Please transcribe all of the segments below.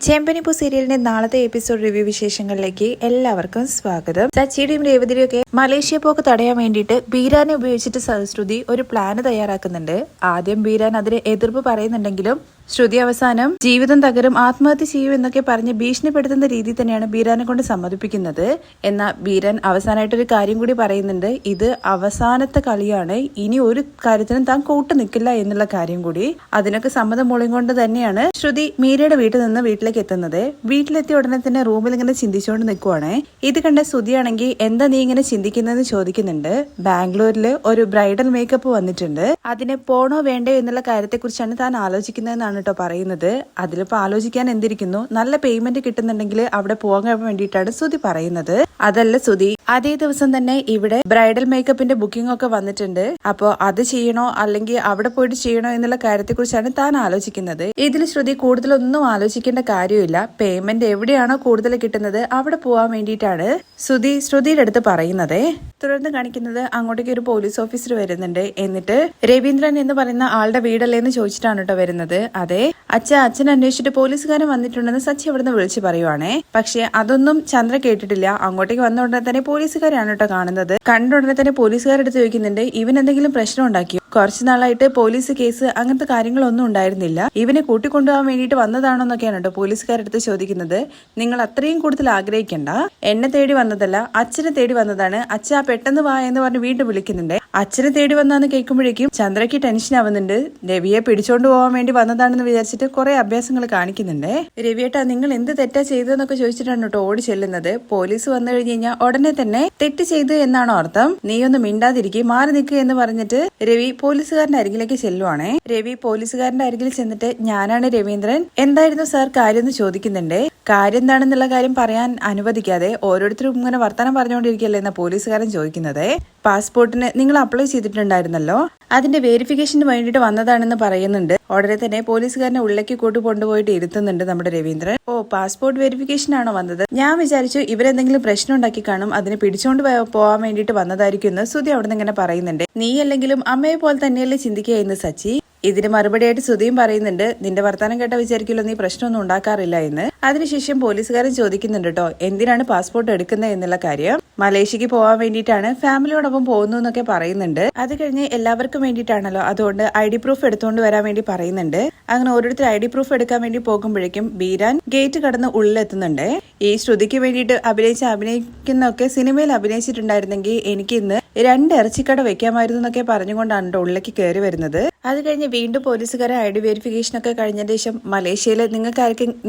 ചെമ്പനിപ്പൂ സീരിയലിന്റെ നാളത്തെ episode review വിശേഷങ്ങളിലേക്ക് എല്ലാവർക്കും സ്വാഗതം. സച്ചിയുടെയും രേവതിയുടെയും ഒക്കെ മലേഷ്യ പോക്ക് തടയാൻ വേണ്ടിയിട്ട് ബീരാനെ ഉപയോഗിച്ചിട്ട് ശ്രുതി ഒരു പ്ലാന് തയ്യാറാക്കുന്നുണ്ട്. ആദ്യം ബീരാൻ അതിന് എതിർപ്പ് പറയുന്നുണ്ടെങ്കിലും ശ്രുതി അവസാനം ജീവിതം തകരും, ആത്മഹത്യ ചെയ്യൂ എന്നൊക്കെ പറഞ്ഞ് ഭീഷണിപ്പെടുത്തുന്ന രീതി തന്നെയാണ് ബീരാനെ കൊണ്ട് സമ്മതിപ്പിക്കുന്നത്. എന്നാൽ ബീരാൻ അവസാനമായിട്ടൊരു കാര്യം കൂടി പറയുന്നുണ്ട്, ഇത് അവസാനത്തെ കളിയാണ്, ഇനി ഒരു കാര്യത്തിനും താൻ കൂട്ടു നിൽക്കില്ല എന്നുള്ള കാര്യം കൂടി. അതിനൊക്കെ സമ്മതം മൂളിക്കൊണ്ട് തന്നെയാണ് ശ്രുതി മീരയുടെ വീട്ടിൽ നിന്ന് വീട്ടിലേക്ക് എത്തുന്നത്. വീട്ടിലെത്തിയ ഉടനെ തന്നെ റൂമിൽ ഇങ്ങനെ ചിന്തിച്ചുകൊണ്ട് നിൽക്കുവാണ്. ഇത് കണ്ട ശ്രുതിയാണെങ്കിൽ എന്താ നീ ഇങ്ങനെ ചിന്തിക്കുന്നതെന്ന് ചോദിക്കുന്നുണ്ട്. ബാംഗ്ലൂരിൽ ഒരു ബ്രൈഡൽ മേക്കപ്പ് വന്നിട്ടുണ്ട്, അതിന് പോണോ വേണ്ടോ എന്നുള്ള കാര്യത്തെ കുറിച്ചാണ് താൻ ആലോചിക്കുന്നതെന്നാണ് കേട്ടോ പറയുന്നത്. അതിലിപ്പോ ആലോചിക്കാൻ എന്തിരിക്കുന്നു, നല്ല പേയ്മെന്റ് കിട്ടുന്നുണ്ടെങ്കിൽ അവിടെ പോകാൻ വേണ്ടിയിട്ടാണ് ശ്രുതി പറയുന്നത്. അതല്ല ശ്രുതി, അതേ ദിവസം തന്നെ ഇവിടെ ബ്രൈഡൽ മേക്കപ്പിന്റെ ബുക്കിംഗ് ഒക്കെ വന്നിട്ടുണ്ട്, അപ്പോ അത് ചെയ്യണോ അല്ലെങ്കിൽ അവിടെ പോയിട്ട് ചെയ്യണോ എന്നുള്ള കാര്യത്തെ കുറിച്ചാണ് താൻ ആലോചിക്കുന്നത്. ഇതിൽ ശ്രുതി കൂടുതലൊന്നും ആലോചിക്കേണ്ട കാര്യമില്ല, പേയ്മെന്റ് എവിടെയാണോ കൂടുതൽ കിട്ടുന്നത് അവിടെ പോവാൻ വേണ്ടിയിട്ടാണ് ശ്രുതിയുടെ അടുത്ത് പറയുന്നത്. തുടർന്ന് കാണിക്കുന്നത് അങ്ങോട്ടേക്ക് ഒരു പോലീസ് ഓഫീസർ വരുന്നുണ്ട്. എന്നിട്ട് രവീന്ദ്രൻ എന്ന് പറയുന്ന ആളുടെ വീടല്ലേ എന്ന് ചോദിച്ചിട്ടാണ് കേട്ടോ വരുന്നത്. അതെ അച്ഛൻ അന്വേഷിച്ചിട്ട് പോലീസുകാരൻ വന്നിട്ടുണ്ടെന്ന് സച്ചി അവിടുന്ന് വിളിച്ചു പറയുവാണേ. പക്ഷെ അതൊന്നും ചന്ദ്ര കേട്ടിട്ടില്ല. അങ്ങോട്ടേക്ക് വന്ന ഉടനെ തന്നെ പോലീസുകാരാണ് കേട്ടോ കാണുന്നത്. കണ്ട ഉടനെ തന്നെ പോലീസുകാരെടുത്ത് ചോദിക്കുന്നുണ്ട്, ഇവൻ എന്തെങ്കിലും പ്രശ്നം ഉണ്ടാക്കിയോ? കുറച്ചു നാളായിട്ട് പോലീസ് കേസ് അങ്ങനത്തെ കാര്യങ്ങളൊന്നും ഉണ്ടായിരുന്നില്ല, ഇവനെ കൂട്ടിക്കൊണ്ടുപോകാൻ വേണ്ടിയിട്ട് വന്നതാണോ എന്നൊക്കെയാണ് കേട്ടോ പോലീസുകാരെടുത്ത് ചോദിക്കുന്നത്. നിങ്ങൾ അത്രയും കൂടുതൽ ആഗ്രഹിക്കണ്ട, എന്നെ തേടി വന്നതല്ല, അച്ഛനെ തേടി വന്നതാണ്. അച്ഛാ പെട്ടെന്ന് വാ എന്ന് പറഞ്ഞ് വീണ്ടും വിളിക്കുന്നുണ്ട്. അച്ഛനെ തേടി വന്നാന്ന് കേൾക്കുമ്പോഴേക്കും ചന്ദ്രയ്ക്ക് ടെൻഷൻ ആവുന്നുണ്ട്. രവിയെ പിടിച്ചോണ്ട് പോകാൻ വേണ്ടി വന്നതാണെന്ന് വിചാരിച്ചിട്ട് കുറെ അഭ്യാസങ്ങൾ കാണിക്കുന്നുണ്ട്. രവിയേട്ടാ നിങ്ങൾ എന്ത് തെറ്റാ ചെയ്തതെന്നൊക്കെ ചോദിച്ചിട്ടാണ് കേട്ടോ ഓടി ചെല്ലുന്നത്. പോലീസ് വന്നു കഴിഞ്ഞ് കഴിഞ്ഞാൽ ഉടനെ തന്നെ തെറ്റ് ചെയ്തു എന്നാണോ അർത്ഥം, നീ ഒന്ന് മിണ്ടാതിരിക്കും, മാറി നിൽക്കുക എന്ന് പറഞ്ഞിട്ട് രവി പോലീസുകാരന്റെ അരികിലേക്ക് ചെല്ലുവാണേ. രവി പോലീസുകാരന്റെ അരികിൽ ചെന്നിട്ട് ഞാനാണ് രവീന്ദ്രൻ, എന്തായിരുന്നു സാർ കാര്യം എന്ന് ചോദിക്കുന്നുണ്ട്. കാര്യം എന്താണെന്നുള്ള കാര്യം പറയാൻ അനുവദിക്കാതെ ഓരോരുത്തരും ഇങ്ങനെ വർത്തമാനം പറഞ്ഞുകൊണ്ടിരിക്കുകയല്ലേ എന്നാ പോലീസുകാരൻ ചോദിക്കുന്നത്. പാസ്പോർട്ടിന് നിങ്ങൾ അപ്ലൈ ചെയ്തിട്ടുണ്ടായിരുന്നല്ലോ, അതിന്റെ വെരിഫിക്കേഷന് വേണ്ടിയിട്ട് വന്നതാണെന്ന് പറയുന്നുണ്ട്. ഉടനെ തന്നെ പോലീസുകാരനെ ഉള്ളിലേക്ക് കൊണ്ടുപോയിട്ട് ഇരുത്തുന്നുണ്ട് നമ്മുടെ രവീന്ദ്രൻ. ഓ പാസ്പോർട്ട് വെരിഫിക്കേഷൻ ആണോ വന്നത്? ഞാൻ വിചാരിച്ചു ഇവരെന്തെങ്കിലും പ്രശ്നം ഉണ്ടാക്കി കാണും, അതിന് പിടിച്ചോണ്ട് പോവാൻ വേണ്ടിയിട്ട് വന്നതായിരിക്കും എന്ന് ശ്രുതി അവിടെ നിന്ന് ഇങ്ങനെ പറയുന്നുണ്ട്. നീ അല്ലെങ്കിലും അമ്മയെ പോലെ തന്നെയല്ലേ ചിന്തിക്കുക എന്ന് സച്ചി. ഇതിന് മറുപടിയായിട്ട് ശ്രുതിയും പറയുന്നുണ്ട്, നിന്റെ വർത്താനം കേട്ട വിചാരിക്കുമല്ലോ നീ പ്രശ്നമൊന്നും ഉണ്ടാക്കാറില്ല എന്ന്. അതിനുശേഷം പോലീസുകാരൻ ചോദിക്കുന്നുണ്ട് കേട്ടോ എന്തിനാണ് പാസ്പോർട്ട് എടുക്കുന്നത് എന്നുള്ള കാര്യം. മലേഷ്യക്ക് പോകാൻ വേണ്ടിയിട്ടാണ്, ഫാമിലിയോടൊപ്പം പോകുന്നു എന്നൊക്കെ പറയുന്നുണ്ട്. അത് കഴിഞ്ഞ് എല്ലാവർക്കും വേണ്ടിയിട്ടാണല്ലോ, അതുകൊണ്ട് ID പ്രൂഫ് എടുത്തുകൊണ്ട് വരാൻ വേണ്ടി പറയുന്നുണ്ട്. അങ്ങനെ ഓരോരുത്തർ ID പ്രൂഫ് എടുക്കാൻ വേണ്ടി പോകുമ്പോഴേക്കും ബീരാൻ ഗേറ്റ് കടന്ന് ഉള്ളിലെത്തുന്നുണ്ട്. ഈ ശ്രുതിക്ക് വേണ്ടിയിട്ട് അഭിനയിക്കുന്നൊക്കെ സിനിമയിൽ അഭിനയിച്ചിട്ടുണ്ടായിരുന്നെങ്കിൽ എനിക്ക് ഇന്ന് 2 ഇറച്ചിക്കട വെക്കാമായിരുന്നു എന്നൊക്കെ പറഞ്ഞുകൊണ്ടാണ് ഉള്ളിലേക്ക് കയറി വരുന്നത്. അത് കഴിഞ്ഞ് വീണ്ടും പോലീസുകാരെ ID വെരിഫിക്കേഷൻ ഒക്കെ കഴിഞ്ഞ ശേഷം മലേഷ്യയിൽ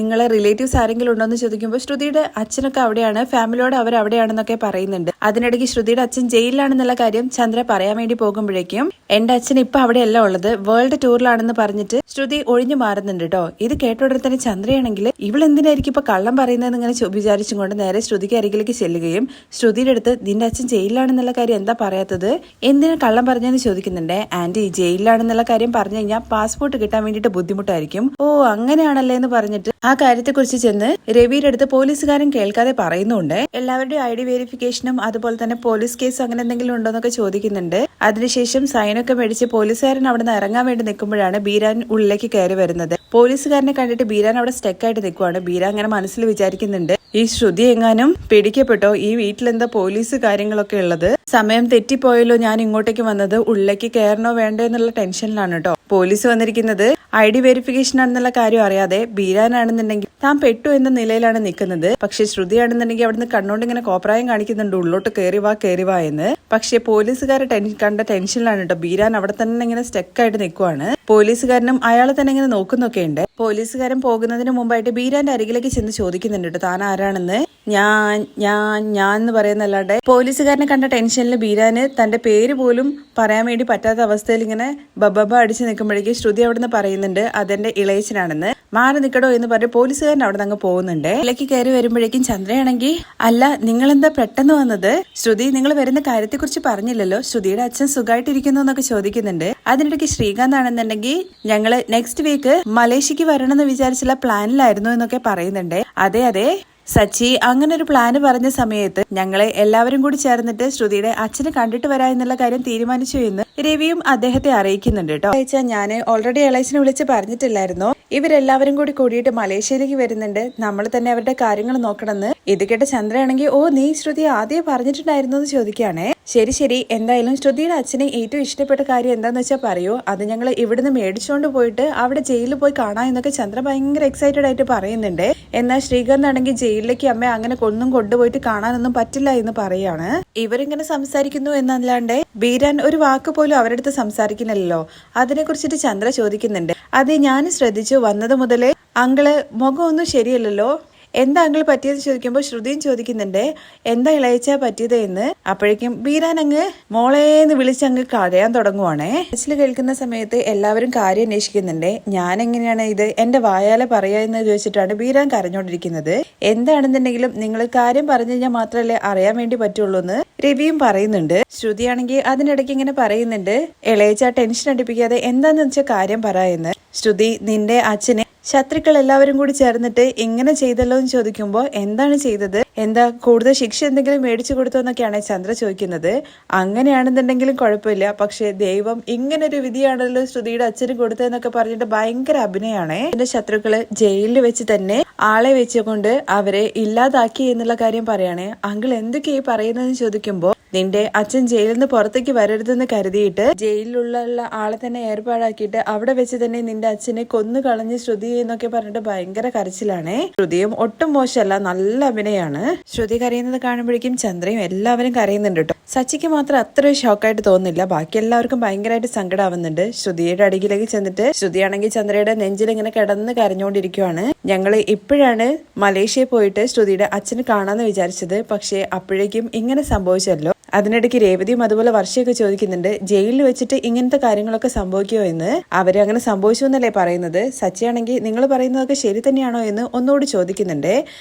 നിങ്ങളെ റിലേറ്റീവ്സ് ആരെങ്കിലും ഉണ്ടോ എന്ന് ചോദിക്കുമ്പോൾ ശ്രുതിയുടെ അച്ഛനൊക്കെ അവിടെയാണ്, ഫാമിലിയോട് അവർ അവിടെയാണെന്നൊക്കെ പറയുന്നുണ്ട്. അതിനിടയ്ക്ക് ശ്രുതിയുടെ അച്ഛൻ ജയിലിലാണെന്നുള്ള കാര്യം ചന്ദ്ര പറയാൻ വേണ്ടി പോകുമ്പോഴേക്കും എന്റെ അച്ഛൻ ഇപ്പൊ അവിടെയല്ല ഉള്ളത്, വേൾഡ് ടൂറിലാണെന്ന് പറഞ്ഞിട്ട് ശ്രുതി ഒഴിഞ്ഞു മാറുന്നുണ്ട് കേട്ടോ. ഇത് കേട്ട ഉടനെ തന്നെ ചന്ദ്രയാണെങ്കിൽ ഇവളെന്തിനായിരിക്കും ഇപ്പൊ കള്ളം പറയുന്നതെന്ന് ഇങ്ങനെ വിചാരിച്ചും കൊണ്ട് നേരെ ശ്രുതിക്ക് അരികിലേക്ക് ചെല്ലുകയും ശ്രുതിയുടെ അടുത്ത് നിന്റെ അച്ഛൻ ജയിലിലാണെന്നുള്ള കാര്യം എന്താ പറയാത്തത്, എന്തിനാ കള്ളം പറഞ്ഞെന്ന് ചോദിക്കുന്നുണ്ട്. ആന്റി ജയിലിലാണെന്നുള്ള കാര്യം പറഞ്ഞു കഴിഞ്ഞാൽ പാസ്പോർട്ട് കിട്ടാൻ വേണ്ടിയിട്ട് ബുദ്ധിമുട്ടായിരിക്കും. ഓ അങ്ങനെയാണല്ലേ എന്ന് പറഞ്ഞിട്ട് ആ കാര്യത്തെ കുറിച്ച് ചെന്ന് രവിയുടെ അടുത്ത് പോലീസുകാരൻ കേൾക്കാതെ പറയുന്നുണ്ട്. എല്ലാവരുടെയും ID വെരിഫിക്കേഷനും അതുപോലെ തന്നെ പോലീസ് കേസും അങ്ങനെ എന്തെങ്കിലും ഉണ്ടോ എന്നൊക്കെ ചോദിക്കുന്നുണ്ട്. അതിനുശേഷം സൈനൊക്കെ മേടിച്ച് പോലീസുകാരൻ അവിടെ നിന്ന് ഇറങ്ങാൻ വേണ്ടി നിൽക്കുമ്പോഴാണ് ബീരാൻ ഉള്ളിലേക്ക് കയറി വരുന്നത്. പോലീസുകാരനെ കണ്ടിട്ട് ബീരാൻ അവിടെ സ്റ്റക്കായിട്ട് നിൽക്കുവാണ്. ബീരാൻ അങ്ങനെ മനസ്സിൽ വിചാരിക്കുന്നുണ്ട്, ഈ ശ്രുതി എങ്ങാനും പിടിക്കപ്പെട്ടോ, ഈ വീട്ടിലെന്താ പോലീസ് കാര്യങ്ങളൊക്കെ ഉള്ളത്, സമയം തെറ്റിപ്പോയല്ലോ ഞാൻ ഇങ്ങോട്ടേക്ക് വന്നത്, ഉള്ളിലേക്ക് കയറണോ വേണ്ടോ എന്നുള്ള ടെൻഷനിലാണ് കേട്ടോ. പോലീസ് വന്നിരിക്കുന്നത് ID വെരിഫിക്കേഷൻ ആണെന്നുള്ള കാര്യം അറിയാതെ ബീരാനാണെന്നുണ്ടെങ്കിൽ താൻ പെട്ടു എന്ന നിലയിലാണ് നിൽക്കുന്നത്. പക്ഷെ ശ്രുതിയാണെന്നുണ്ടെങ്കിൽ അവിടുന്ന് കണ്ണോണ്ട് ഇങ്ങനെ കോപ്രായം കാണിക്കുന്നുണ്ട്, ഉള്ളോട്ട് കയറി വാ എന്ന്. പക്ഷെ പോലീസുകാരെ കണ്ട ടെൻഷനിലാണ് കേട്ടോ. ബീരാൻ അവിടെ തന്നെ ഇങ്ങനെ സ്റ്റക്കായിട്ട് നിൽക്കുവാണ്. പോലീസുകാരനും അയാളെ തന്നെ ഇങ്ങനെ നോക്കുന്നൊക്കെ ഉണ്ട്. പോലീസുകാരൻ പോകുന്നതിന് മുമ്പായിട്ട് ബീരാന്റെ അരികിലേക്ക് ചെന്ന് ചോദിക്കുന്നുണ്ട് കേട്ടോ താൻ ആരാണെന്ന്. ഞാൻ എന്ന് പറയുന്നല്ലാണ്ട് പോലീസുകാരനെ കണ്ട ടെൻഷനിൽ ബീരാന് തന്റെ പേര് പോലും പറയാൻ വേണ്ടി പറ്റാത്ത അവസ്ഥയിൽ ഇങ്ങനെ ബബബ അടിച്ചു നിൽക്കുമ്പോഴേക്കും ശ്രുതി അവിടുന്ന് പറയുന്നുണ്ട് അതെന്റെ ഇളയച്ചനാണെന്ന്. മാറി നിൽക്കടോ എന്ന് പറഞ്ഞ് പോലീസുകാരൻ അവിടെ നിന്ന് അങ്ങ് പോകുന്നുണ്ട്. ഇലക്ക് കയറി വരുമ്പോഴേക്കും ചന്ദ്രയാണെങ്കിൽ അല്ല നിങ്ങളെന്താ പെട്ടെന്ന് വന്നത്, ശ്രുതി നിങ്ങൾ വരുന്ന കാര്യത്തെ കുറിച്ച് പറഞ്ഞില്ലല്ലോ, ശ്രുതിയുടെ അച്ഛൻ സുഖമായിട്ടിരിക്കുന്നു എന്നൊക്കെ ചോദിക്കുന്നുണ്ട്. അതിനിടയ്ക്ക് ശ്രീകാന്ത് ആണെന്നുണ്ടെങ്കിൽ ഞങ്ങള് നെക്സ്റ്റ് വീക്ക് മലേഷ്യക്ക് വരണമെന്ന് വിചാരിച്ചുള്ള പ്ലാനിലായിരുന്നു എന്നൊക്കെ പറയുന്നുണ്ട്. അതെ സച്ചി അങ്ങനെ ഒരു പ്ലാന് പറഞ്ഞ സമയത്ത് ഞങ്ങളെ എല്ലാവരും കൂടി ചേർന്നിട്ട് ശ്രുതിയുടെ അച്ഛനെ കണ്ടിട്ട് വരാ എന്നുള്ള കാര്യം തീരുമാനിച്ചു എന്ന് രവിയും അദ്ദേഹത്തെ അറിയിക്കുന്നുണ്ട് കേട്ടോ. ഞാൻ ഓൾറെഡി ഇളയച്ചനെ വിളിച്ച് പറഞ്ഞിട്ടില്ലായിരുന്നോ, ഇവരെല്ലാവരും കൂടിയിട്ട് മലേഷ്യയിലേക്ക് വരുന്നുണ്ട്, നമ്മൾ തന്നെ അവരുടെ കാര്യങ്ങൾ നോക്കണമെന്ന്. ഇത് കേട്ട ചന്ദ്രയാണെങ്കിൽ ഓ നീ ശ്രുതി ആദ്യം പറഞ്ഞിട്ടുണ്ടായിരുന്നു എന്ന് ചോദിക്കുകയാണേ. ശരി എന്തായാലും ശ്രുതിയുടെ അച്ഛനെ ഏറ്റവും ഇഷ്ടപ്പെട്ട കാര്യം എന്താന്ന് വെച്ചാൽ പറയൂ, അത് ഞങ്ങൾ ഇവിടുന്ന് മേടിച്ചുകൊണ്ട് പോയിട്ട് അവിടെ ജയിലിൽ പോയി കാണാം എന്നൊക്കെ ചന്ദ്ര ഭയങ്കര എക്സൈറ്റഡ് ആയിട്ട് പറയുന്നുണ്ട്. എന്നാൽ ശ്രീകാന്ത് ആണെങ്കിൽ ജയിലിലേക്ക് അമ്മ അങ്ങനെ ഒന്നും കൊണ്ടുപോയിട്ട് കാണാനൊന്നും പറ്റില്ല എന്ന് പറയാണ്. ഇവരിങ്ങനെ സംസാരിക്കുന്നു എന്നല്ലാണ്ട് ബീരാൻ ഒരു വാക്ക് പോലും അവരുടെ അടുത്ത് സംസാരിക്കുന്നില്ലല്ലോ. അതിനെ കുറിച്ചിട്ട് ചന്ദ്ര ചോദിക്കുന്നുണ്ട്. അതെ ഞാൻ ശ്രദ്ധിച്ചു, വന്നത് മുതലേ അങ്കിള് മുഖമൊന്നും ശരിയല്ലല്ലോ, എന്താ അങ്കിൾ പറ്റിയെന്ന് ചോദിക്കുമ്പോൾ ശ്രുതിയും ചോദിക്കുന്നുണ്ട് എന്താ ഇളയച്ച പറ്റിയത് എന്ന്. അപ്പോഴേക്കും ബീരാൻ അങ്ങ് മോളേന്ന് വിളിച്ചങ്ങ് കരയാൻ തുടങ്ങുവാണേ. കേൾക്കുന്ന സമയത്ത് എല്ലാവരും കാര്യം അന്വേഷിക്കുന്നുണ്ട്. ഞാൻ എങ്ങനെയാണ് ഇത് എന്റെ വായാലെ പറയാ എന്ന് ചോദിച്ചിട്ടാണ് ബീരാൻ കരഞ്ഞോണ്ടിരിക്കുന്നത്. എന്താണെന്നുണ്ടെങ്കിലും നിങ്ങൾ കാര്യം പറഞ്ഞു കഴിഞ്ഞാൽ മാത്രമല്ലേ അറിയാൻ വേണ്ടി പറ്റുള്ളൂ എന്ന് രവിയും പറയുന്നുണ്ട്. ശ്രുതിയാണെങ്കിൽ അതിനിടയ്ക്ക് ഇങ്ങനെ പറയുന്നുണ്ട് ഇളയച്ച ടെൻഷൻ അടിപ്പിക്കാതെ എന്താന്ന് വെച്ചാൽ കാര്യം പറയുന്നു. ശ്രുതി നിന്റെ അച്ഛനെ ശത്രുക്കൾ എല്ലാവരും കൂടി ചേർന്നിട്ട് ഇങ്ങനെ ചെയ്തല്ലോ എന്ന് ചോദിക്കുമ്പോൾ എന്താണ് ചെയ്തത്, എന്താ കൂടുതൽ ശിക്ഷ എന്തെങ്കിലും മേടിച്ചു കൊടുത്തോ എന്നൊക്കെയാണ് ചന്ദ്ര ചോദിക്കുന്നത്. അങ്ങനെയാണെന്നുണ്ടെങ്കിലും കുഴപ്പമില്ല, പക്ഷെ ദൈവം ഇങ്ങനൊരു വിധിയാണല്ലോ ശ്രുതിയുടെ അച്ഛന് കൊടുത്തതെന്നൊക്കെ പറഞ്ഞിട്ട് ഭയങ്കര അഭിനയാണ്. എന്റെ ശത്രുക്കള് ജയിലിൽ വെച്ച് തന്നെ ആളെ വെച്ചുകൊണ്ട് അവരെ ഇല്ലാതാക്കി എന്നുള്ള കാര്യം പറയാണ്. അങ്കിൾ എന്തൊക്കെയാ പറയുന്നതെന്ന് ചോദിക്കുമ്പോൾ നിന്റെ അച്ഛൻ ജയിലിൽ നിന്ന് പുറത്തേക്ക് വരരുതെന്ന് കരുതിയിട്ട് ജയിലിലുള്ള ആളെ തന്നെ ഏർപ്പാടാക്കിയിട്ട് അവിടെ വെച്ച് തന്നെ നിന്റെ അച്ഛനെ കൊന്നു കളഞ്ഞ് ശ്രുതി എന്നൊക്കെ പറഞ്ഞിട്ട് ഭയങ്കര കരച്ചിലാണ്. ശ്രുതിയും ഒട്ടും മോശമല്ല, നല്ല അഭിനയാണ്. ശ്രുതി കരയുന്നത് കാണുമ്പോഴേക്കും ചന്ദ്രയും എല്ലാവരും കരയുന്നുണ്ട് കേട്ടോ. സച്ചിക്ക് മാത്രം അത്ര ഷോക്കായിട്ട് തോന്നുന്നില്ല, ബാക്കി എല്ലാവർക്കും ഭയങ്കരമായിട്ട് സങ്കടമാവുന്നുണ്ട്. ശ്രുതിയുടെ അടിയിലേക്ക് ചെന്നിട്ട് ശ്രുതിയാണെങ്കിൽ ചന്ദ്രയുടെ നെഞ്ചിൽ ഇങ്ങനെ കിടന്ന് കരഞ്ഞുകൊണ്ടിരിക്കുവാണ്. ഞങ്ങള് ഇപ്പോഴാണ് മലേഷ്യയിൽ പോയിട്ട് ശ്രുതിയുടെ അച്ഛന് കാണാന്ന് വിചാരിച്ചത്, പക്ഷെ അപ്പോഴേക്കും ഇങ്ങനെ സംഭവിച്ചല്ലോ. അതിനിടയ്ക്ക് രേവതിയും അതുപോലെ വർഷയൊക്കെ ചോദിക്കുന്നുണ്ട് ജയിലിൽ വെച്ചിട്ട് ഇങ്ങനത്തെ കാര്യങ്ങളൊക്കെ സംഭവിക്കുമോ എന്ന്. അവര് അങ്ങനെ സംഭവിച്ചു എന്നല്ലേ പറയുന്നത്. സച്ചിയാണെങ്കിൽ നിങ്ങൾ പറയുന്നതൊക്കെ ശരി തന്നെയാണോ എന്ന് ഒന്നുകൂടി ചോദിക്കുന്നുണ്ട്.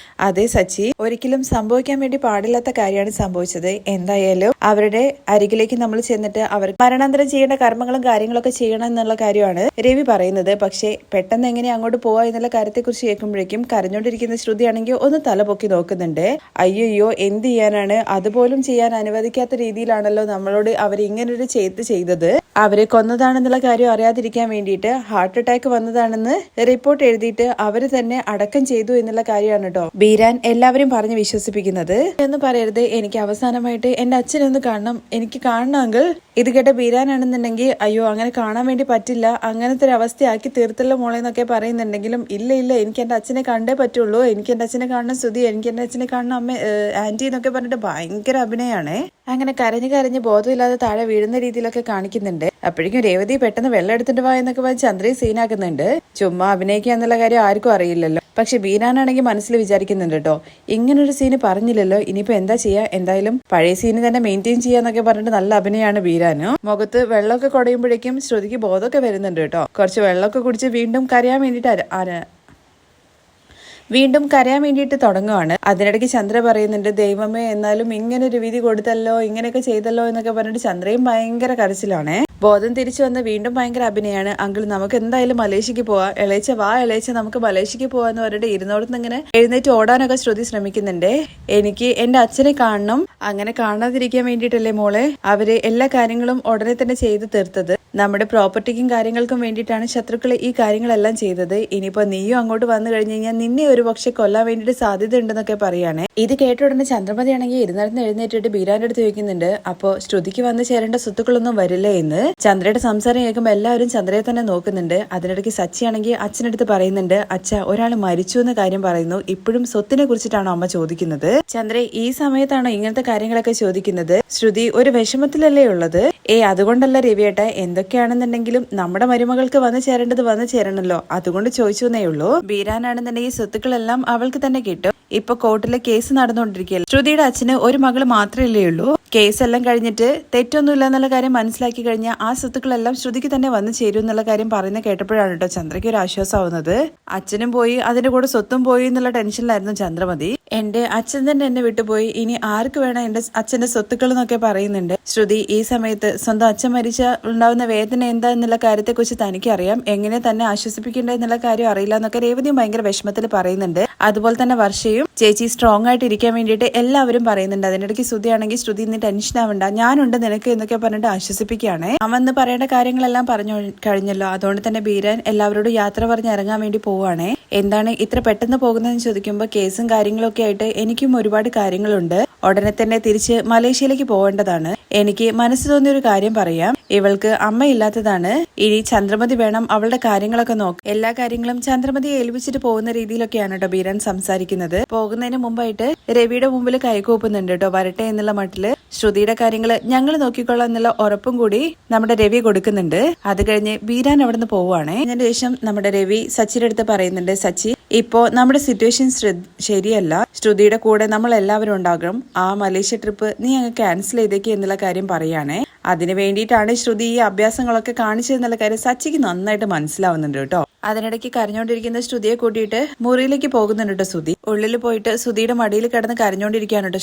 അതെ സച്ചി, ഒരിക്കലും സംഭവിക്കാൻ വേണ്ടി പാടില്ലാത്ത കാര്യമാണ് സംഭവിച്ചത്. എന്തായാലും അവരുടെ അരികിലേക്ക് നമ്മൾ ചെന്നിട്ട് അവർ മരണാന്തരം ചെയ്യേണ്ട കർമ്മങ്ങളും കാര്യങ്ങളൊക്കെ ചെയ്യണം എന്നുള്ള കാര്യമാണ് രവി പറയുന്നത്. പക്ഷെ പെട്ടെന്ന് എങ്ങനെ അങ്ങോട്ട് പോവാ എന്നുള്ള കാര്യത്തെ കുറിച്ച് കേൾക്കുമ്പോഴേക്കും കരഞ്ഞോണ്ടിരിക്കുന്ന ശ്രുതിയാണെങ്കിൽ ഒന്ന് തലപൊക്കി നോക്കുന്നുണ്ട്. അയ്യോ എന്ത് ചെയ്യാനാണ്, അതുപോലും ചെയ്യാൻ അനുവദിക്കാത്ത രീതിയിലാണല്ലോ നമ്മളോട് അവർ ഇങ്ങനൊരു ചെയ്തത്. അവരെ കൊന്നതാണെന്നുള്ള കാര്യം അറിയാതിരിക്കാൻ വേണ്ടിയിട്ട് ഹാർട്ട് അറ്റാക്ക് വന്നതാണെന്ന് റിപ്പോർട്ട് എഴുതിയിട്ട് അവര് തന്നെ അടക്കം ചെയ്തു എന്നുള്ള കാര്യമാണ് കേട്ടോ ബീരാൻ എല്ലാവരും പറഞ്ഞ് വിശ്വസിപ്പിക്കുന്നത്. എന്ന് പറയരുത്, എനിക്ക് അവസാനമായിട്ട് എന്റെ അച്ഛനൊന്ന് കാണണം, എനിക്ക് കാണണമെങ്കിൽ. ഇത് കേട്ട ബീരാനാണെന്നുണ്ടെങ്കിൽ അയ്യോ അങ്ങനെ കാണാൻ വേണ്ടി പറ്റില്ല, അങ്ങനത്തെ ഒരു അവസ്ഥയാക്കി തീർത്തല്ലോ മോളെ എന്നൊക്കെ പറയുന്നുണ്ടെങ്കിലും ഇല്ല എനിക്ക് എന്റെ അച്ഛനെ കണ്ടേ പറ്റുള്ളൂ, എനിക്ക് എന്റെ അച്ഛനെ കാണണം ശ്രുതി, എനിക്ക് എന്റെ അച്ഛനെ കാണണം അമ്മ ആന്റി എന്നൊക്കെ പറഞ്ഞിട്ട് ഭയങ്കര അഭിനയാണ്. അങ്ങനെ കരഞ്ഞ് ബോധമില്ലാതെ താഴെ വീഴുന്ന രീതിയിലൊക്കെ കാണിക്കുന്നുണ്ട്. അപ്പോഴേക്കും രേവതി പെട്ടെന്ന് വെള്ളം എടുത്തിട്ട് വാ എന്നൊക്കെ പറഞ്ഞ് ചന്ദ്രയെ സീനാക്കുന്നുണ്ട്. ചുമ്മാ അഭിനയിക്കുക എന്നുള്ള കാര്യം ആർക്കും അറിയില്ലല്ലോ. പക്ഷെ ബീരാനാണെങ്കിൽ മനസ്സിൽ വിചാരിക്കുന്നുണ്ട് കേട്ടോ ഇങ്ങനൊരു സീന് പറഞ്ഞില്ലല്ലോ, ഇനിയിപ്പോ എന്താ ചെയ്യാ, എന്തായാലും പഴയ സീന് തന്നെ മെയിൻറ്റെയിൻ ചെയ്യാന്നൊക്കെ പറഞ്ഞിട്ട് നല്ല അഭിനയാണ് ബീരാനു. മുഖത്ത് വെള്ളമൊക്കെ കുടയുമ്പോഴേക്കും ശ്രുതിക്ക് ബോധമൊക്കെ വരുന്നുണ്ട് കേട്ടോ. കുറച്ച് വെള്ളമൊക്കെ കുടിച്ച് വീണ്ടും കരയാൻ വേണ്ടിയിട്ട് തുടങ്ങുവാണ്. അതിനിടയ്ക്ക് ചന്ദ്ര പറയുന്നുണ്ട് ദൈവമേ എന്നാലും ഇങ്ങനൊരു വിധി കൊടുത്തല്ലോ, ഇങ്ങനെയൊക്കെ ചെയ്തല്ലോ എന്നൊക്കെ പറഞ്ഞിട്ട് ചന്ദ്രയും ഭയങ്കര കരച്ചിലാണ്. ബോധം തിരിച്ചു വന്ന് വീണ്ടും ഭയങ്കര അഭിനയാണ്. അങ്കിൾ നമുക്ക് എന്തായാലും മലേഷ്യക്ക് പോവാ, ഇളയച്ച നമുക്ക് മലേഷ്യക്ക് പോവാന്ന് പറഞ്ഞിട്ട് ഇരുന്നോടത്ത് ഇങ്ങനെ എഴുന്നേറ്റ് ഓടാനൊക്കെ ശ്രുതി ശ്രമിക്കുന്നുണ്ട്. എനിക്ക് എന്റെ അച്ഛനെ കാണണം, അങ്ങനെ കാണാതിരിക്കാൻ വേണ്ടിയിട്ടല്ലേ മോളെ അവര് എല്ലാ കാര്യങ്ങളും ഉടനെ തന്നെ ചെയ്തു തീർത്തത്. നമ്മുടെ പ്രോപ്പർട്ടിക്കും കാര്യങ്ങൾക്കും വേണ്ടിയിട്ടാണ് ശത്രുക്കൾ ഈ കാര്യങ്ങളെല്ലാം ചെയ്തത്. ഇനിയിപ്പോ നീയും അങ്ങോട്ട് വന്നു കഴിഞ്ഞു കഴിഞ്ഞാൽ നിന്നെ ഒരു പക്ഷെ കൊല്ലാൻ വേണ്ടിയിട്ട് സാധ്യത ഉണ്ടെന്നൊക്കെ പറയാണ്. ഇത് കേട്ട ഉടനെ ചന്ദ്രമതി ആണെങ്കിൽ ഇരുന്നിടത്ത് എഴുന്നേറ്റിട്ട് ബീരാന്റെ അടുത്ത് ചോദിക്കുന്നുണ്ട് അപ്പോ ശ്രുതിക്ക് വന്ന് ചേരേണ്ട സ്വത്തുക്കളൊന്നും വരില്ലേ എന്ന്. ചന്ദ്രയുടെ സംസാരം കേൾക്കുമ്പോൾ എല്ലാവരും ചന്ദ്രയെ തന്നെ നോക്കുന്നുണ്ട്. അതിനിടയ്ക്ക് സച്ചിയാണെങ്കിൽ അച്ഛനടുത്ത് പറയുന്നുണ്ട് അച്ഛ ഒരാൾ മരിച്ചു എന്ന കാര്യം പറയുന്നു, ഇപ്പോഴും സ്വത്തിനെ കുറിച്ചിട്ടാണോ അമ്മ ചോദിക്കുന്നത്. ചന്ദ്ര ഈ സമയത്താണോ ഇങ്ങനത്തെ കാര്യങ്ങളൊക്കെ ചോദിക്കുന്നത്, ശ്രുതി ഒരു വിഷമത്തിലല്ലേ ഉള്ളത്. അതുകൊണ്ടല്ല രവിയേട്ട, എന്തൊക്കെയാണെന്നുണ്ടെങ്കിലും നമ്മുടെ മരുമകൾക്ക് വന്നു ചേരണല്ലോ, അതുകൊണ്ട് ചോദിച്ചെന്നേ ഉള്ളൂ. ബീരാനാണെന്നുണ്ടെങ്കിൽ സ്വത്തുക്കളെല്ലാം അവൾക്ക് തന്നെ കിട്ടും. ഇപ്പൊ കോർട്ടിലെ കേസ് നടന്നുകൊണ്ടിരിക്കുകയല്ലേ. ശ്രുതിയുടെ അച്ഛന് ഒരു മകള് മാത്രമല്ലേ ഉള്ളൂ. കേസെല്ലാം കഴിഞ്ഞിട്ട് തെറ്റൊന്നുമില്ല എന്നുള്ള കാര്യം മനസ്സിലാക്കി കഴിഞ്ഞാൽ ആ സ്വത്തുക്കളെല്ലാം ശ്രുതിക്ക് തന്നെ വന്നു ചേരും എന്നുള്ള കാര്യം പറയുന്നത് കേട്ടപ്പോഴാണ് കേട്ടോ ചന്ദ്രയ്ക്ക് ഒരു ആശ്വാസമാവുന്നത്. അച്ഛനും പോയി അതിന്റെ കൂടെ സ്വത്തും പോയി എന്നുള്ള ടെൻഷനിലായിരുന്നു ചന്ദ്രമതി. എന്റെ അച്ഛൻ തന്നെ എന്നെ വിട്ടുപോയി, ഇനി ആർക്ക് വേണം എന്റെ അച്ഛന്റെ സ്വത്തുക്കൾ എന്നൊക്കെ പറയുന്നുണ്ട്. ശ്രുതി ഈ സമയത്ത് സ്വന്തം അച്ഛൻ മരിച്ച ഉണ്ടാവുന്ന വേദന എന്താ എന്നുള്ള കാര്യത്തെ കുറിച്ച് തനിക്ക് അറിയാം, എങ്ങനെ തന്നെ ആശ്വസിപ്പിക്കേണ്ടത് എന്നുള്ള കാര്യം അറിയില്ല എന്നൊക്കെ രേവതിയും ഭയങ്കര വിഷമത്തിൽ പറയുന്നുണ്ട്. അതുപോലെ തന്നെ വർഷയും ചേച്ചി സ്ട്രോങ് ആയിട്ട് ഇരിക്കാൻ വേണ്ടിയിട്ട് എല്ലാവരും പറയുന്നുണ്ട്. അതിനിടയ്ക്ക് ശ്രുതിയാണെങ്കിൽ ശ്രുതി നീ ടെൻഷൻ ആവണ്ട, ഞാനുണ്ട് നിനക്ക് എന്നൊക്കെ പറഞ്ഞിട്ട് ആശ്വസിപ്പിക്കുകയാണ്. അവന്ന് പറയേണ്ട കാര്യങ്ങളെല്ലാം പറഞ്ഞു കഴിഞ്ഞല്ലോ, അതുകൊണ്ട് തന്നെ ബീരാൻ എല്ലാവരോടും യാത്ര പറഞ്ഞ് ഇറങ്ങാൻ വേണ്ടി പോവാണ്. എന്താണ് ഇത്ര പെട്ടെന്ന് പോകുന്നതെന്ന് ചോദിക്കുമ്പോൾ കേസും കാര്യങ്ങളൊക്കെ ആയിട്ട് എനിക്കും ഒരുപാട് കാര്യങ്ങളുണ്ട്, ഉടനെ തന്നെ തിരിച്ച് മലേഷ്യയിലേക്ക് പോകേണ്ടതാണ്. എനിക്ക് മനസ്സ് തോന്നിയ ഒരു കാര്യം പറയാം, ഇവൾക്ക് അമ്മയില്ലാത്തതാണ്, ഇനി ചന്ദ്രമതി വേണം അവളുടെ കാര്യങ്ങളൊക്കെ നോക്കാം. എല്ലാ കാര്യങ്ങളും ചന്ദ്രമതിയെ ഏൽപ്പിച്ചിട്ട് പോകുന്ന രീതിയിലൊക്കെയാണ് കേട്ടോ ബീരാൻ സംസാരിക്കുന്നത്. പോകുന്നതിന് മുമ്പായിട്ട് രവിയുടെ മുമ്പിൽ കൈകൂപ്പുന്നുണ്ട് കേട്ടോ, വരട്ടെ എന്നുള്ള മട്ടില്. ശ്രുതിയുടെ കാര്യങ്ങൾ ഞങ്ങൾ നോക്കിക്കൊള്ളാം എന്നുള്ള ഉറപ്പും കൂടി നമ്മുടെ രവി കൊടുക്കുന്നുണ്ട്. അത് കഴിഞ്ഞ് ബീരാൻ അവിടെ നിന്ന് പോവുകയാണ്. അതിന് ശേഷം നമ്മുടെ രവി സച്ചിയുടെ അടുത്ത് പറയുന്നുണ്ട്, സച്ചി ഇപ്പോ നമ്മുടെ സിറ്റുവേഷൻ ശരിയല്ല, ശ്രുതിയുടെ കൂടെ നമ്മൾ എല്ലാവരും ഉണ്ടാകും, ആ മലേഷ്യ ട്രിപ്പ് നീ അങ്ങ് ക്യാൻസൽ ചെയ്തേക്ക് എന്നുള്ള കാര്യം പറയുകയാണേ. അതിനു വേണ്ടിയിട്ടാണ് ശ്രുതി ഈ അഭ്യാസങ്ങളൊക്കെ കാണിച്ചതെന്നുള്ള കാര്യം സച്ചിക്ക് നന്നായിട്ട് മനസ്സിലാവുന്നുണ്ട് കേട്ടോ. അതിനിടയ്ക്ക് കരഞ്ഞോണ്ടിരിക്കുന്ന ശ്രുതിയെ കൂട്ടിയിട്ട് മുറിയിലേക്ക് പോകുന്നുണ്ട് കേട്ടോ ശ്രുതി. ഉള്ളിൽ പോയിട്ട് ശ്രുതിയുടെ മടിയിൽ കിടന്ന് കരഞ്ഞോണ്ടിരിക്കുകയാണ് കേട്ടോ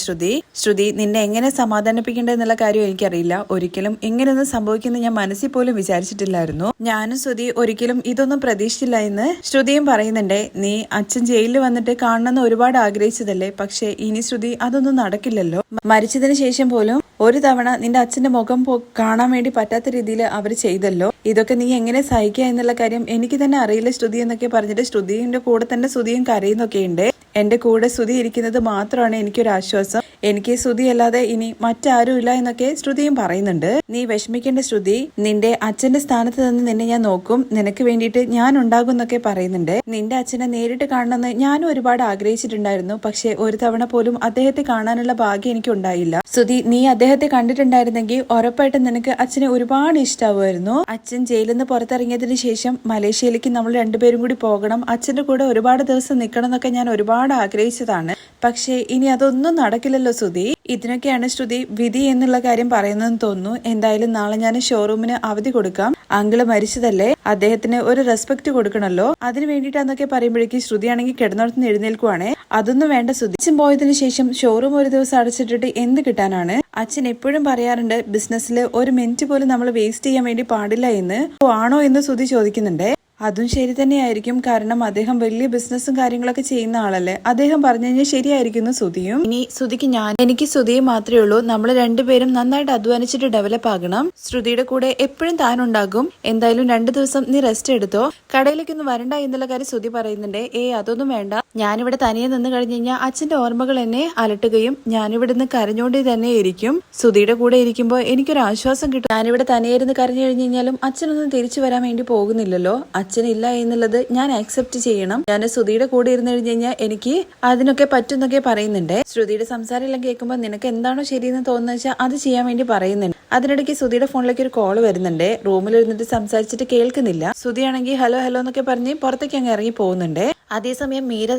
ശ്രുതി. നിന്നെ എങ്ങനെ സമാധാനിപ്പിക്കേണ്ടതെന്നുള്ള കാര്യം എനിക്കറിയില്ല, ഒരിക്കലും ഇങ്ങനെയൊന്നും സംഭവിക്കുന്ന ഞാൻ മനസ്സിൽ പോലും വിചാരിച്ചിട്ടില്ലായിരുന്നു. ഞാനും ശ്രുതി ഒരിക്കലും ഇതൊന്നും പ്രതീക്ഷിച്ചില്ല എന്ന് ശ്രുതിയും പറയുന്നുണ്ട്. നീ അച്ഛൻ ജയിലിൽ വന്നിട്ട് കാണണമെന്ന് ഒരുപാട് ആഗ്രഹിച്ചതല്ലേ, പക്ഷെ ഇനി ശ്രുതി അതൊന്നും നടക്കില്ലല്ലോ. മരിച്ചതിന് ശേഷം പോലും ഒരു തവണ നിന്റെ അച്ഛന്റെ മുഖം കാണാൻ വേണ്ടി പറ്റാത്ത രീതിയിൽ അവർ ചെയ്തല്ലോ, ഇതൊക്കെ നീ എങ്ങനെ സഹിക്കുക എന്നുള്ള കാര്യം എനിക്ക് തന്നെ അറിയില്ല ശ്രുതി എന്നൊക്കെ പറഞ്ഞിട്ട് ശ്രുതിയുടെ കൂടെ തന്നെ ശ്രുതിയും കരയുന്നൊക്കെയുണ്ട്. എന്റെ കൂടെ ശ്രുതി ഇരിക്കുന്നത് മാത്രമാണ് എനിക്കൊരു ആശ്വാസം, എനിക്ക് ശ്രുതി അല്ലാതെ ഇനി മറ്റാരും ഇല്ല എന്നൊക്കെ ശ്രുതിയും പറയുന്നുണ്ട്. നീ വിഷമിക്കേണ്ട ശ്രുതി, നിന്റെ അച്ഛന്റെ സ്ഥാനത്ത് നിന്ന് നിന്നെ ഞാൻ നോക്കും, നിനക്ക് വേണ്ടിയിട്ട് ഞാൻ ഉണ്ടാകും എന്നൊക്കെ പറയുന്നുണ്ട്. നിന്റെ അച്ഛനെ നേരിട്ട് കാണണമെന്ന് ഞാനും ഒരുപാട് ആഗ്രഹിച്ചിട്ടുണ്ടായിരുന്നു, പക്ഷെ ഒരു തവണ പോലും അദ്ദേഹത്തെ കാണാനുള്ള ഭാഗ്യം എനിക്ക് ഉണ്ടായില്ല. ശ്രുതി, നീ അദ്ദേഹത്തെ കണ്ടിട്ടുണ്ടായിരുന്നെങ്കിൽ ഉറപ്പായിട്ടും നിനക്ക് അച്ഛനെ ഒരുപാട് ഇഷ്ടാവുമായിരുന്നു. അച്ഛൻ ജയിലിൽ നിന്ന് പുറത്തിറങ്ങിയതിനു ശേഷം മലേഷ്യയിലേക്ക് നമ്മൾ രണ്ടുപേരും കൂടി പോകണം, അച്ഛന്റെ കൂടെ ഒരുപാട് ദിവസം നിൽക്കണം എന്നൊക്കെ ഞാൻ ഒരുപാട് ആഗ്രഹിച്ചതാണ്. പക്ഷേ ഇനി അതൊന്നും നടക്കില്ലല്ലോ ശ്രുതി. ഇതിനൊക്കെയാണ് ശ്രുതി വിധി എന്നുള്ള കാര്യം പറയുന്നതെന്ന് തോന്നുന്നു. എന്തായാലും നാളെ ഞാൻ ഷോറൂമിന് അവധി കൊടുക്കാം, അങ്കിള് മരിച്ചതല്ലേ, അദ്ദേഹത്തിന് ഒരു റെസ്പെക്ട് കൊടുക്കണല്ലോ, അതിന് വേണ്ടിയിട്ടാന്നൊക്കെ പറയുമ്പോഴേക്കും ശ്രുതി ആണെങ്കിൽ കിടന്നിടത്തുനിന്ന് എഴുന്നേൽക്കുവാണേ. അതൊന്നും വേണ്ട ശ്രുതി, അച്ഛൻ പോയതിനു ശേഷം ഷോറൂം ഒരു ദിവസം അടച്ചിട്ടിട്ട് എന്ത് കിട്ടാനാണ്? അച്ഛൻ എപ്പോഴും പറയാറുണ്ട് ബിസിനസ്സിൽ ഒരു മിനിറ്റ് പോലും നമ്മൾ വേസ്റ്റ് ചെയ്യാൻ വേണ്ടി പാടില്ല എന്ന്. ആണോ എന്ന് ശ്രുതി ചോദിക്കുന്നുണ്ട്. അതും ശരി തന്നെയായിരിക്കും, കാരണം അദ്ദേഹം വലിയ ബിസിനസ്സും കാര്യങ്ങളൊക്കെ ചെയ്യുന്ന ആളല്ലേ, അദ്ദേഹം പറഞ്ഞു കഴിഞ്ഞാൽ ശരിയായിരിക്കുന്നു ശ്രുതിയും. ഇനി ശ്രുതിക്ക് എനിക്ക് ശ്രുതിയെ മാത്രമേ ഉള്ളൂ, നമ്മൾ രണ്ടുപേരും നന്നായിട്ട് അധ്വാനിച്ചിട്ട് ഡെവലപ്പ് ആകണം. ശ്രുതിയുടെ കൂടെ എപ്പോഴും താനുണ്ടാകും. എന്തായാലും 2 ദിവസം നീ റെസ്റ്റ് എടുത്തോ, കടയിലേക്കൊന്നും വരണ്ട എന്നുള്ള കാര്യം ശ്രുതി പറയുന്നുണ്ട്. അതൊന്നും വേണ്ട, ഞാനിവിടെ തനിയെ നിന്ന് കഴിഞ്ഞു കഴിഞ്ഞാൽ അച്ഛന്റെ ഓർമ്മകൾ എന്നെ അലട്ടുകയും ഞാനിവിടെ നിന്ന് കരഞ്ഞോണ്ടേ തന്നെ ഇരിക്കും. ശ്രുതിയുടെ കൂടെ ഇരിക്കുമ്പോൾ എനിക്കൊരു ആശ്വാസം കിട്ടും. ഞാനിവിടെ തനിയെ ഇരുന്ന് കരഞ്ഞു കഴിഞ്ഞു കഴിഞ്ഞാലും അച്ഛനൊന്നും തിരിച്ചു വരാൻ വേണ്ടി പോകുന്നില്ലല്ലോ, അച്ഛനില്ല എന്നുള്ളത് ഞാൻ ആക്സെപ്റ്റ് ചെയ്യണം. ഞാൻ ശ്രുതിയുടെ കൂടെ ഇരുന്ന് കഴിഞ്ഞു കഴിഞ്ഞാൽ എനിക്ക് അതിനൊക്കെ പറ്റുന്നൊക്കെ പറയുന്നുണ്ട്. ശ്രുതിയുടെ സംസാരം എല്ലാം കേൾക്കുമ്പോൾ നിനക്ക് എന്താണോ ശരിയെന്ന് തോന്നുന്ന വെച്ചാൽ അത് ചെയ്യാൻ വേണ്ടി പറയുന്നുണ്ട്. അതിനിടയ്ക്ക് ശ്രുതിയുടെ ഫോണിലേക്ക് ഒരു കോള് വരുന്നുണ്ട്. റൂമിൽ ഇരുന്നിട്ട് സംസാരിച്ചിട്ട് കേൾക്കുന്നില്ല. ശ്രുതിയാണെങ്കിൽ ഹലോ ഹലോ എന്നൊക്കെ പറഞ്ഞ് പുറത്തേക്ക് അങ്ങ് ഇറങ്ങി പോകുന്നുണ്ട്. അതേസമയം മീര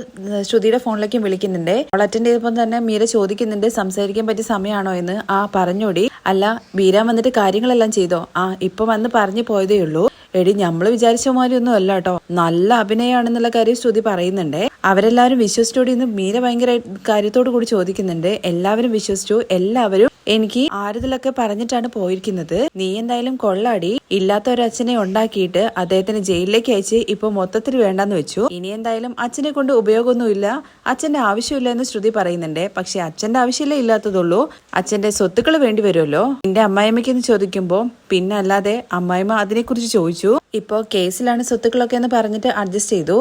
ശ്രുതിയുടെ ഫോണിലേക്കും വിളിക്കുന്നുണ്ട്. അവൾ അറ്റൻഡ് ചെയ്തപ്പോൾ തന്നെ മീര ചോദിക്കുന്നുണ്ട് സംസാരിക്കാൻ പറ്റിയ സമയമാണോ എന്ന്. പറഞ്ഞോടി. അല്ല ബീരാൻ വന്നിട്ട് കാര്യങ്ങളെല്ലാം ചെയ്തോ? ഇപ്പൊ വന്ന് പറഞ്ഞു പോയതേ ഉള്ളൂ. എടി ഞമ്മള് വിചാരിച്ച മാതിരി ഒന്നും അല്ല കേട്ടോ, നല്ല അഭിനയാണെന്നുള്ള കാര്യം ശ്രുതി പറയുന്നുണ്ട്. അവരെല്ലാവരും വിശ്വസിച്ചോടി എന്ന് മീര ഭയങ്കര കാര്യത്തോടു കൂടി ചോദിക്കുന്നുണ്ട്. എല്ലാവരും വിശ്വസിച്ചു, എല്ലാവരും എനിക്ക് ആരുതലൊക്കെ പറഞ്ഞിട്ടാണ് പോയിരിക്കുന്നത്. നീ എന്തായാലും കൊള്ളാടി, ഇല്ലാത്ത ഒരു അച്ഛനെ ഉണ്ടാക്കിയിട്ട് അദ്ദേഹത്തിന് ജയിലിലേക്ക് അയച്ച് ഇപ്പൊ മൊത്തത്തിൽ വേണ്ടെന്ന് വെച്ചു. ഇനി എന്തായാലും അച്ഛനെ കൊണ്ട് ഉപയോഗമൊന്നുമില്ല, അച്ഛന്റെ ആവശ്യമില്ല എന്ന് ശ്രുതി പറയുന്നുണ്ട്. പക്ഷെ അച്ഛന്റെ ആവശ്യമല്ലേ ഇല്ലാത്തതുള്ളൂ, അച്ഛന്റെ സ്വത്തുക്കൾ വേണ്ടി വരുമല്ലോ. നിന്റെ അമ്മായിമ്മയ്ക്കെന്ന് ചോദിക്കുമ്പോ പിന്നെ അല്ലാതെ അമ്മായിമ്മ അതിനെക്കുറിച്ച് ചോദിച്ചു. ഇപ്പോ കേസിലാണ് സ്വത്തുക്കളൊക്കെ എന്ന് പറഞ്ഞിട്ട് അഡ്ജസ്റ്റ് ചെയ്തു.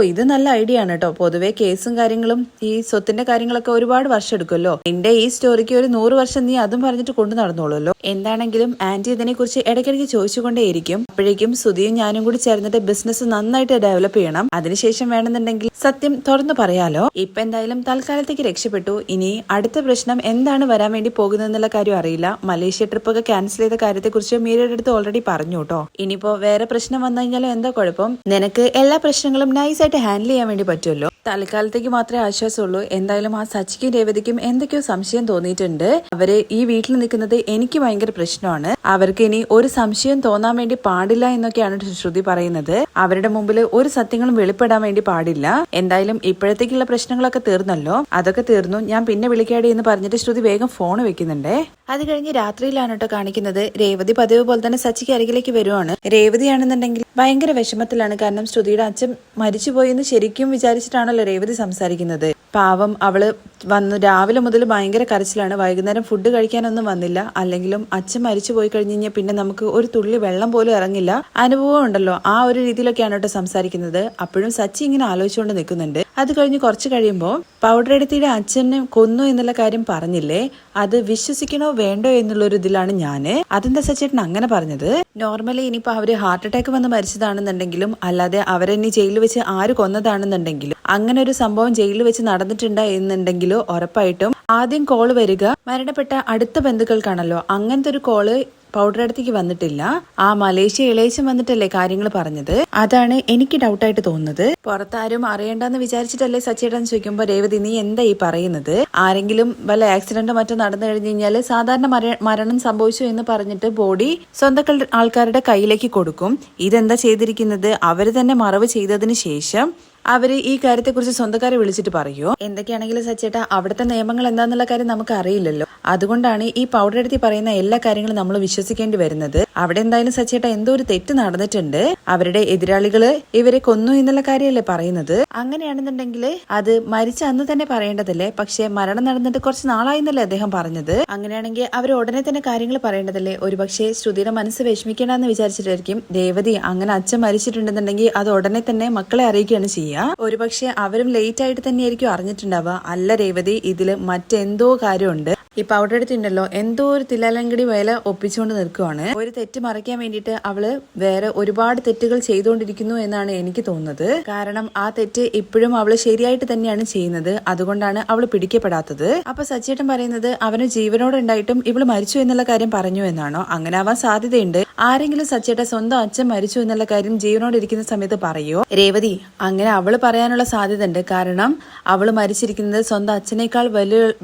ഇത് നല്ല ഐഡിയ ആണ് കേട്ടോ. പൊതുവെ കേസും കാര്യങ്ങളും ഈ സ്വത്തിന്റെ കാര്യങ്ങളൊക്കെ ഒരുപാട് വർഷം എടുക്കുമല്ലോ. നിന്റെ ഈ സ്റ്റോറിക്ക് ഒരു 100 വർഷം നീ അതും പറഞ്ഞിട്ട് കൊണ്ടു നടന്നോളൂല്ലോ. എന്താണെങ്കിലും ആന്റി ഇതിനെ കുറിച്ച് ഇടയ്ക്കിടയ്ക്ക് ചോദിച്ചുകൊണ്ടേയിരിക്കും. അപ്പോഴേക്കും ശ്രുതിയും ഞാനും കൂടി ചേർന്നിട്ട് ബിസിനസ് നന്നായിട്ട് ഡെവലപ്പ് ചെയ്യണം. അതിനുശേഷം വേണമെന്നുണ്ടെങ്കിൽ സത്യം തുറന്നു പറയാലോ. ഇപ്പൊ എന്തായാലും തൽക്കാലത്തേക്ക് രക്ഷപ്പെട്ടു. ഇനി അടുത്ത പ്രശ്നം എന്താണ് വരാൻ വേണ്ടി പോകുന്നതെന്നുള്ള കാര്യം അറിയില്ല. മലേഷ്യ ട്രിപ്പൊക്കെ ക്യാൻസൽ ചെയ്ത കാര്യത്തെ കുറിച്ച് മീരയുടെ അടുത്ത് ഓൾറെഡി പറഞ്ഞു കേട്ടോ. ഇനിയിപ്പോ വേറെ പ്രശ്നം വന്നു കഴിഞ്ഞാലും എന്താ കുഴപ്പം, നിനക്ക് എല്ലാ പ്രശ്നങ്ങളും നൈസായിട്ട് ഹാൻഡിൽ ചെയ്യാൻ വേണ്ടി പറ്റുമല്ലോ. തൽക്കാലത്തേക്ക് മാത്രമേ ആശ്വാസമുള്ളൂ. എന്തായാലും ആ സച്ചിക്കും രേവതിക്കും എന്തൊക്കെയോ സംശയം തോന്നിയിട്ടുണ്ട്. അവര് ഈ വീട്ടിൽ നിൽക്കുന്നത് എനിക്ക് ഭയങ്കര പ്രശ്നമാണ്. അവർക്ക് ഇനി ഒരു സംശയം തോന്നാൻ വേണ്ടി പാടില്ല എന്നൊക്കെയാണ് ശ്രുതി പറയുന്നത്. അവരുടെ മുമ്പിൽ ഒരു സത്യങ്ങളും വെളിപ്പെടാൻ വേണ്ടി പാടില്ല. എന്തായാലും ഇപ്പോഴത്തേക്കുള്ള പ്രശ്നങ്ങളൊക്കെ തീർന്നല്ലോ, അതൊക്കെ തീർന്നു, ഞാൻ പിന്നെ വിളിക്കാടി എന്ന് പറഞ്ഞിട്ട് ശ്രുതി വേഗം ഫോൺ വെക്കുന്നുണ്ട്. അത് കഴിഞ്ഞ് രാത്രിയിലാണ് കേട്ടോ കാണിക്കുന്നത്. രേവതി പതിവ് പോലെ തന്നെ സച്ചിക്ക് അരികിലേക്ക് വരുവാണ്. രേവതിയാണെന്നുണ്ടെങ്കിൽ ഭയങ്കര വിഷമത്തിലാണ്. കാരണം ശ്രുതിയുടെ അച്ഛൻ മരിച്ചുപോയി എന്ന് ശരിക്കും വിചാരിച്ചിട്ടാണല്ലോ രേവതി സംസാരിക്കുന്നത്. പാവം അവള് വന്ന് രാവിലെ മുതൽ ഭയങ്കര കരച്ചിലാണ്. വൈകുന്നേരം ഫുഡ് കഴിക്കാനൊന്നും വന്നില്ല. അല്ലെങ്കിലും അച്ഛൻ മരിച്ചു പോയി കഴിഞ്ഞ് കഴിഞ്ഞാൽ പിന്നെ നമുക്ക് ഒരു തുള്ളി വെള്ളം പോലും ഇറങ്ങില്ല. അനുഭവം ഉണ്ടല്ലോ, ആ ഒരു രീതിയിലൊക്കെയാണ് കേട്ടോ സംസാരിക്കുന്നത്. അപ്പോഴും സച്ചി ഇങ്ങനെ ആലോചിച്ചുകൊണ്ട് നിൽക്കുന്നുണ്ട്. അത് കഴിഞ്ഞ് കുറച്ച് കഴിയുമ്പോൾ പൗഡർ എടുത്തിയുടെ അച്ഛനെ കൊന്നു എന്നുള്ള കാര്യം പറഞ്ഞില്ലേ, അത് വിശ്വസിക്കണോ വേണ്ടോ എന്നുള്ളൊരു ഇതിലാണ് ഞാന്. അതെന്താ സച്ചേട്ടൻ അങ്ങനെ പറഞ്ഞത്? നോർമലി ഇനിയിപ്പോ അവര് ഹാർട്ട് അറ്റാക്ക് വന്ന് മരിച്ചതാണെന്നുണ്ടെങ്കിലും അല്ലാതെ അവരെന്നെ ജയിലിൽ വെച്ച് ആര് കൊന്നതാണെന്നുണ്ടെങ്കിലും അങ്ങനെ ഒരു സംഭവം ജയിലിൽ വെച്ച് നടന്നിട്ടുണ്ട് എന്നുണ്ടെങ്കിലോ ഉറപ്പായിട്ടും ആദ്യം കോള് വരിക മരണപ്പെട്ട അടുത്ത ബന്ധുക്കൾക്കാണല്ലോ. അങ്ങനത്തെ ഒരു കോള് പൗഡർ അടുത്തേക്ക് വന്നിട്ടില്ല. ആ മലേഷ്യ ഇളയച്ചൻ വന്നിട്ടല്ലേ കാര്യങ്ങൾ പറഞ്ഞത്. അതാണ് എനിക്ക് ഡൗട്ടായിട്ട് തോന്നുന്നത്. പുറത്താരും അറിയണ്ടെന്ന് വിചാരിച്ചിട്ടല്ലേ സച്ചേട്ടൻ ചോദിക്കുമ്പോ രേവതി നീ എന്താ ഈ പറയുന്നത്? ആരെങ്കിലും വല്ല ആക്സിഡന്റോ മറ്റോ നടന്നു കഴിഞ്ഞു കഴിഞ്ഞാൽ സാധാരണ മരണം സംഭവിച്ചു എന്ന് പറഞ്ഞിട്ട് ബോഡി സ്വന്തം ആൾക്കാരുടെ കയ്യിലേക്ക് കൊടുക്കും. ഇതെന്താ ചെയ്തിരിക്കുന്നത്? അവര് തന്നെ മറവ് ചെയ്തതിന് ശേഷം അവര് ഈ കാര്യത്തെക്കുറിച്ച് സ്വന്തക്കാരെ വിളിച്ചിട്ട് പറയുമോ? എന്തൊക്കെയാണെങ്കിലും സച്ചേട്ടാ, അവിടുത്തെ നിയമങ്ങൾ എന്താന്നുള്ള കാര്യം നമുക്ക് അറിയില്ലല്ലോ. അതുകൊണ്ടാണ് ഈ പൗഡർ എടുത്തി പറയുന്ന എല്ലാ കാര്യങ്ങളും നമ്മൾ വിശ്വസിക്കേണ്ടി വരുന്നത്. അവിടെ എന്തായാലും സച്ചേട്ടാ എന്തോ ഒരു തെറ്റ് നടന്നിട്ടുണ്ട്. അവരുടെ എതിരാളികള് ഇവരെ കൊന്നു എന്നുള്ള കാര്യമല്ലേ പറയുന്നത്. അങ്ങനെയാണെന്നുണ്ടെങ്കിൽ അത് മരിച്ച അന്ന് തന്നെ പറയേണ്ടതല്ലേ? പക്ഷെ മരണം നടന്നിട്ട് കുറച്ച് നാളായെന്നല്ലേ അദ്ദേഹം പറഞ്ഞത്. അങ്ങനെയാണെങ്കിൽ അവർ ഉടനെ തന്നെ കാര്യങ്ങൾ പറയേണ്ടതല്ലേ? ഒരുപക്ഷെ ശ്രുതിയുടെ മനസ്സ് വിഷമിക്കണമെന്ന് വിചാരിച്ചിട്ടായിരിക്കും രേവതി അങ്ങനെ അച്ഛൻ മരിച്ചിട്ടുണ്ടെന്നുണ്ടെങ്കിൽ അത് ഉടനെ തന്നെ മക്കളെ അറിയിക്കുകയാണ് ചെയ്യുക. ഒരുപക്ഷെ അവരും ലേറ്റ് ആയിട്ട് തന്നെയായിരിക്കും അറിഞ്ഞിട്ടുണ്ടാവുക. അല്ല രേവതി, ഇതില് മറ്റെന്തോ കാര്യമുണ്ട്. ഈ പൗഡർ എടുത്തിട്ടുണ്ടല്ലോ എന്തോ ഒരു തില്ലാലങ്കടി വേല ഒപ്പിച്ചുകൊണ്ട് നിൽക്കുവാണ്. ഒരു തെറ്റ് മറയ്ക്കാൻ വേണ്ടിയിട്ട് അവള് വേറെ ഒരുപാട് തെറ്റുകൾ ചെയ്തുകൊണ്ടിരിക്കുന്നു എന്നാണ് എനിക്ക് തോന്നുന്നത്. കാരണം ആ തെറ്റ് ഇപ്പോഴും അവള് ശരിയായിട്ട് തന്നെയാണ് ചെയ്യുന്നത്. അതുകൊണ്ടാണ് അവള് പിടിക്കപ്പെടാത്തത്. അപ്പൊ സച്ചേട്ടൻ പറയുന്നത് അവന് ജീവനോടെ ഉണ്ടായിട്ടും ഇവള് മരിച്ചു എന്നുള്ള കാര്യം പറഞ്ഞു എന്നാണോ? അങ്ങനെ ആവാൻ സാധ്യതയുണ്ട്. ആരെങ്കിലും സച്ചേട്ടൻ സ്വന്തം അച്ഛൻ മരിച്ചു എന്നുള്ള കാര്യം ജീവനോടെ ഇരിക്കുന്ന സമയത്ത് പറയോ? രേവതി, അങ്ങനെ അവള് പറയാനുള്ള സാധ്യത ഉണ്ട്. കാരണം അവള് മരിച്ചിരിക്കുന്നത് സ്വന്തം അച്ഛനേക്കാൾ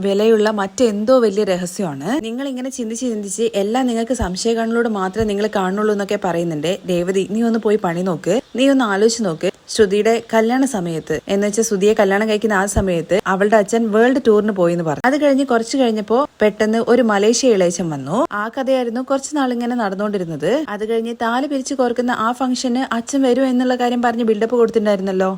വിലയുള്ള മറ്റെന്തോ വലിയ രഹസ്യമാണ്. നിങ്ങൾ ഇങ്ങനെ ചിന്തിച്ച് എല്ലാം നിങ്ങൾക്ക് സംശയകണ്ണിലൂടെ മാത്രമേ നിങ്ങൾ കാണുള്ളൂ എന്നൊക്കെ പറയുന്നുണ്ട്. രേവതി, നീ ഒന്ന് പോയി പണി നോക്ക്. നീ ഒന്ന് ആലോചിച്ച് നോക്ക്. ശ്രുതിയുടെ കല്യാണ സമയത്ത് എന്ന് വെച്ചാൽ ശ്രുതിയെ കല്യാണം കഴിക്കുന്ന ആ സമയത്ത് അവളുടെ അച്ഛൻ വേൾഡ് ടൂറിന് പോയി എന്ന് പറഞ്ഞു. അത് കഴിഞ്ഞ് കുറച്ച് കഴിഞ്ഞപ്പോ പെട്ടെന്ന് ഒരു മലേഷ്യ ഇളയച്ചൻ വന്നു. ആ കഥയായിരുന്നു കുറച്ച് നാളിങ്ങനെ നടന്നുകൊണ്ടിരുന്നത്. അത് കഴിഞ്ഞ് താലി പിരിച്ചു കോർക്കുന്ന ആ ഫംഗ്ഷന് അച്ഛൻ വരും എന്നുള്ള കാര്യം പറഞ്ഞ് ബിൽഡപ്പ് കൊടുത്തിട്ടുണ്ടായിരുന്നല്ലോ.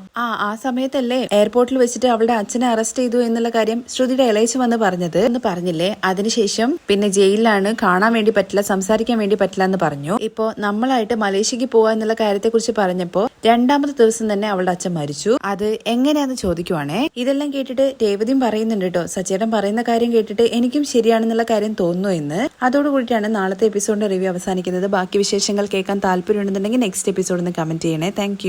ആ സമയത്തല്ലേ എയർപോർട്ടിൽ വെച്ചിട്ട് അവളുടെ അച്ഛനെ അറസ്റ്റ് ചെയ്തു എന്നുള്ള കാര്യം ശ്രുതിയുടെ ഇളയച്ചൻ വന്ന് പറഞ്ഞത് എന്ന് പറഞ്ഞില്ലേ? അതിനുശേഷം പിന്നെ ജയിലിലാണ്, കാണാൻ വേണ്ടി പറ്റില്ല, സംസാരിക്കാൻ വേണ്ടി പറ്റില്ല എന്ന് പറഞ്ഞു. ഇപ്പോ നമ്മളായിട്ട് മലേഷ്യക്ക് പോവാ എന്നുള്ള കാര്യത്തെ കുറിച്ച് പറഞ്ഞപ്പോ രണ്ടാമത്തെ ദിവസം തന്നെ അവളുടെ അച്ഛൻ മരിച്ചു. അത് എങ്ങനെയാന്ന് ചോദിക്കുവാണേ. ഇതെല്ലാം കേട്ടിട്ട് രേവതിയും പറയുന്നുണ്ട് കേട്ടോ, സച്ചേട്ടൻ പറയുന്ന കാര്യം കേട്ടിട്ട് എനിക്കും ശരിയാണെന്നുള്ള കാര്യം തോന്നുന്നു എന്ന്. അതോടുകൂടിയിട്ടാണ് നാളത്തെ എപ്പിസോഡിന്റെ റിവ്യൂ അവസാനിക്കുന്നത്. ബാക്കി വിശേഷങ്ങൾ കേൾക്കാൻ താല്പര്യമുണ്ടെന്നുണ്ടെങ്കിൽ നെക്സ്റ്റ് എപ്പിസോഡിൽ നിന്ന് കമന്റ് ചെയ്യണേ. താങ്ക്